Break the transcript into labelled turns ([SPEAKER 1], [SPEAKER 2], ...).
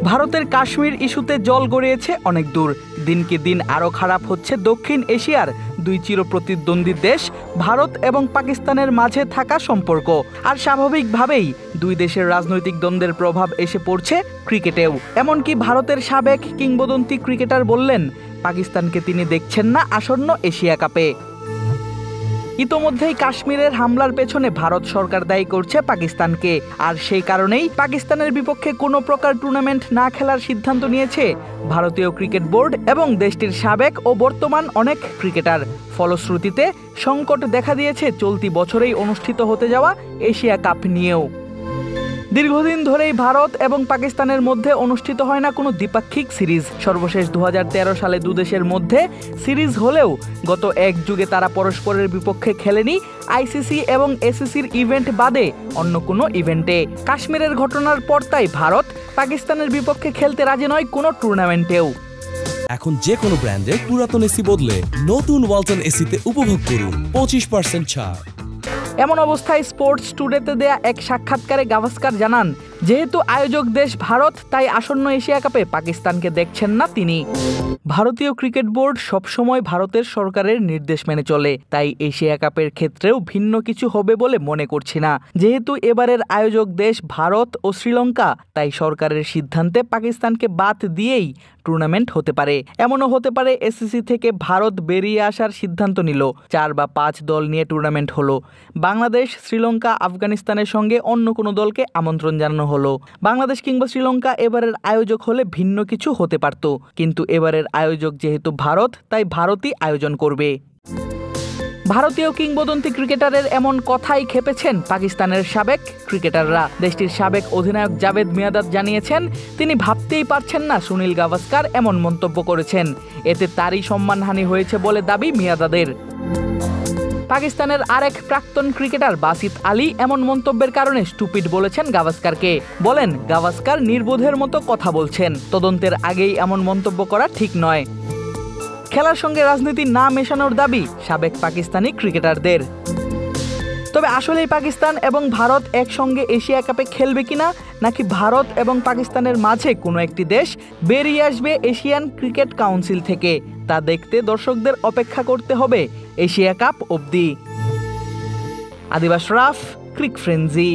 [SPEAKER 1] ভারতের কাশ্মীর ইস্যুতে জল গড়িয়েছে অনেক দূর। দিনকে দিন আরও খারাপ হচ্ছে দক্ষিণ এশিয়ার দুই চিরপ্রতিদ্বন্দ্বী দেশ ভারত এবং পাকিস্তানের মাঝে থাকা সম্পর্ক। আর স্বাভাবিকভাবেই দুই দেশের রাজনৈতিক দ্বন্দ্বের প্রভাব এসে পড়ছে ক্রিকেটেও। এমনকি ভারতের সাবেক কিংবদন্তি ক্রিকেটার বললেন, পাকিস্তানকে তিনি দেখছেন না আসন্ন এশিয়া কাপে। ইতোমধ্যেই কাশ্মীরের হামলার পেছনে ভারত সরকার দায়ী করছে পাকিস্তানকে, আর সেই কারণেই পাকিস্তানের বিপক্ষে কোনো প্রকার টুর্নামেন্ট না খেলার সিদ্ধান্ত নিয়েছে ভারতীয় ক্রিকেট বোর্ড এবং দেশটির সাবেক ও বর্তমান অনেক ক্রিকেটার। ফলশ্রুতিতে সংকট দেখা দিয়েছে চলতি বছরেই অনুষ্ঠিত হতে যাওয়া এশিয়া কাপ নিয়েও। দীর্ঘদিন ধরেই ভারত এবং পাকিস্তানের মধ্যে অনুষ্ঠিত হয় না কোনো দ্বিপাক্ষিক সিরিজ। সর্বশেষ 2013 সালে দুদেশের মধ্যে সিরিজ হলেও গত এক যুগে তারা পরস্পরের বিপক্ষে খেলেনি আইসিসি এবং এসিসির ইভেন্ট বাদে অন্য কোনো ইভেন্টে। কাশ্মীরের ঘটনার পর তাই ভারত পাকিস্তানের বিপক্ষে খেলতে রাজি নয় কোনো টুর্নামেন্টেও।
[SPEAKER 2] এখন যে কোনো ব্র্যান্ডের পুরাতন এসি বদলে নতুন ওয়ালটন এসিতে উপভোগ করুন 25% ছাড়।
[SPEAKER 1] এমন অবস্থায় স্পোর্টস টুডেতে দেয়া এক সাক্ষাৎকারে গাভাস্কার জানান, যেহেতু আয়োজক দেশ ভারত তাই আসন্ন এশিয়া কাপে পাকিস্তানকে দেখছেন না তিনি। ভারতীয় ক্রিকেট বোর্ড সবসময় ভারতের সরকারের নির্দেশ মেনে চলে, তাই এশিয়া কাপের ক্ষেত্রেও ভিন্ন কিছু হবে বলে মনে করছি না। যেহেতু এবারের আয়োজক দেশ ভারত ও শ্রীলঙ্কা, তাই সরকারের সিদ্ধান্তে পাকিস্তানকে বাদ দিয়েই টুর্নামেন্ট হতে পারে। এমনও হতে পারে এসিসি থেকে ভারত বেরিয়ে আসার সিদ্ধান্ত নিল, 4 বা 5 দল নিয়ে টুর্নামেন্ট হলো। বাংলাদেশ, শ্রীলঙ্কা, আফগানিস্তানের সঙ্গে অন্য কোনো দলকে আমন্ত্রণ জানানো হলো। বাংলাদেশ কিংবা শ্রীলঙ্কা এবারের আয়োজক হলে ভিন্ন কিছু হতে পারত, কিন্তু এবারের আয়োজক যেহেতু ভারত, তাই ভারতই আয়োজন করবে। ভারতীয় কিংবদন্তি ক্রিকেটারের এমন কথাই খেপেছেন পাকিস্তানের সাবেক ক্রিকেটাররা। দেশটির সাবেক অধিনায়ক জাভেদ মিয়াঁদাদ জানিয়েছেন, তিনি ভাবতেই পারছেন না সুনীল গাভাস্কার এমন মন্তব্য করেছেন। এতে তারই সম্মানহানি হয়েছে বলে দাবি মিয়াঁদাদের। পাকিস্তানের আরেক প্রাক্তন ক্রিকেটার বাসিত আলী এমন মন্তব্যের কারণে স্টুপিড বলেছেন গাভাস্কারকে। বলেন, গাভাস্কার নির্বোধের মতো কথা বলছেন, তদন্তের আগেই এমন মন্তব্য করা ঠিক নয়। খেলার সঙ্গে রাজনীতি না মেশানোর দাবি সাবেক পাকিস্তানি ক্রিকেটারদের। তবে আসলেই পাকিস্তান এবং ভারত একসঙ্গে এশিয়া কাপে খেলবে কিনা, নাকি ভারত এবং পাকিস্তানের মাঝে কোনো একটি দেশ বেরিয়ে আসবে এশিয়ান ক্রিকেট কাউন্সিল থেকে, তা দেখতে দর্শকদের অপেক্ষা করতে হবে এশিয়া কাপ অবধি। আদিব আশরাফ, ক্রিক ফ্রেন্জি।